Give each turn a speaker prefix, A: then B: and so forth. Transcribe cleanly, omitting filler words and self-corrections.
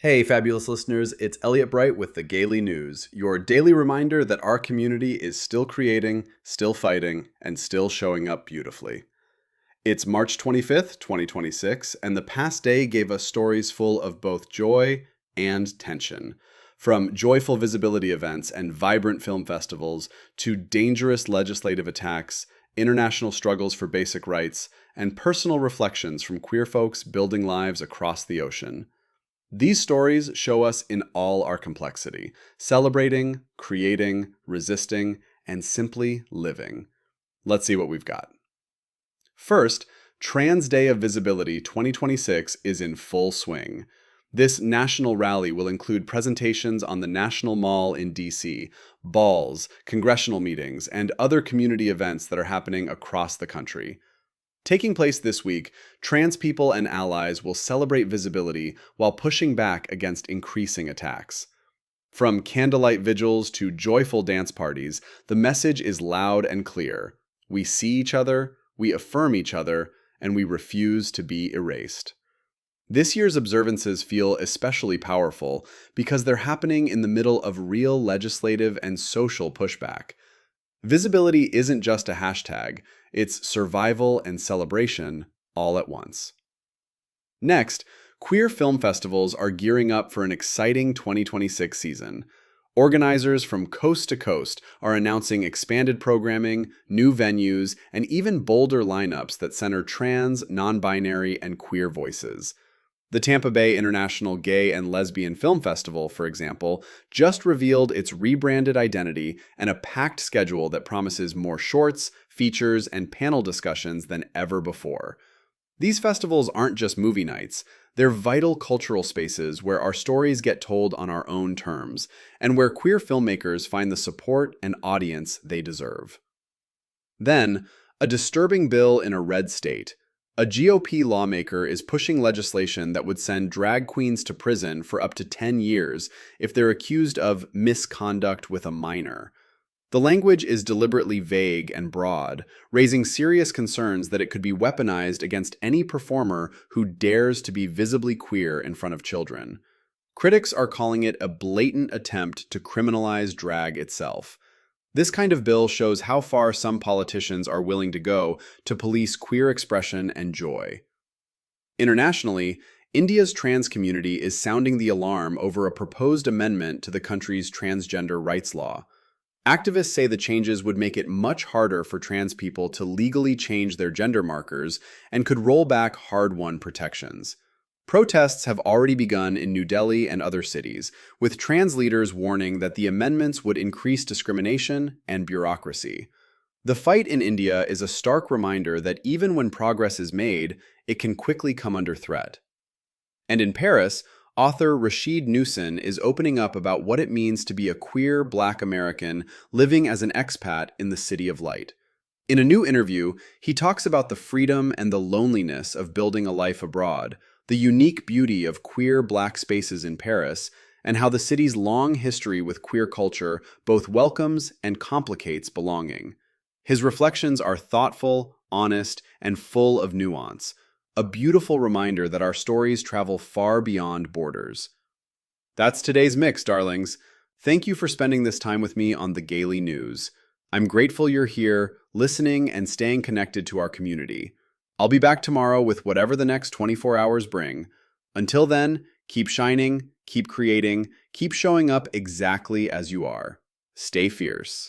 A: Hey, fabulous listeners, it's Elliot Bright with the Gaily News, your daily reminder that our community is still creating, still fighting, and still showing up beautifully. It's March 25th, 2026, and the past day gave us stories full of both joy and tension. From joyful visibility events and vibrant film festivals to dangerous legislative attacks, international struggles for basic rights, and personal reflections from queer folks building lives across the ocean. These stories show us in all our complexity, celebrating, creating, resisting, and simply living. Let's see what we've got. First, Trans Day of Visibility 2026 is in full swing. This national rally will include presentations on the National Mall in DC, balls, congressional meetings, and other community events that are happening across the country. Taking place this week, trans people and allies will celebrate visibility while pushing back against increasing attacks. From candlelight vigils to joyful dance parties, the message is loud and clear. We see each other, we affirm each other, and we refuse to be erased. This year's observances feel especially powerful because they're happening in the middle of real legislative and social pushback. Visibility isn't just a hashtag, it's survival and celebration all at once. Next, queer film festivals are gearing up for an exciting 2026 season. Organizers from coast to coast are announcing expanded programming, new venues, and even bolder lineups that center trans, non-binary, and queer voices. The Tampa Bay International Gay and Lesbian Film Festival, for example, just revealed its rebranded identity and a packed schedule that promises more shorts, features, and panel discussions than ever before. These festivals aren't just movie nights, they're vital cultural spaces where our stories get told on our own terms, and where queer filmmakers find the support and audience they deserve. Then, a disturbing bill in a red state. A GOP lawmaker is pushing legislation that would send drag queens to prison for up to 10 years if they're accused of misconduct with a minor. The language is deliberately vague and broad, raising serious concerns that it could be weaponized against any performer who dares to be visibly queer in front of children. Critics are calling it a blatant attempt to criminalize drag itself. This kind of bill shows how far some politicians are willing to go to police queer expression and joy. Internationally, India's trans community is sounding the alarm over a proposed amendment to the country's transgender rights law. Activists say the changes would make it much harder for trans people to legally change their gender markers and could roll back hard-won protections. Protests have already begun in New Delhi and other cities, with trans leaders warning that the amendments would increase discrimination and bureaucracy. The fight in India is a stark reminder that even when progress is made, it can quickly come under threat. And in Paris, author Rashid Newson is opening up about what it means to be a queer Black American living as an expat in the City of Light. In a new interview, he talks about the freedom and the loneliness of building a life abroad, the unique beauty of queer Black spaces in Paris, and how the city's long history with queer culture both welcomes and complicates belonging. His reflections are thoughtful, honest, and full of nuance, a beautiful reminder that our stories travel far beyond borders. That's today's mix, darlings. Thank you for spending this time with me on the Gaily News. I'm grateful you're here, listening and staying connected to our community. I'll be back tomorrow with whatever the next 24 hours bring. Until then, keep shining, keep creating, keep showing up exactly as you are. Stay fierce.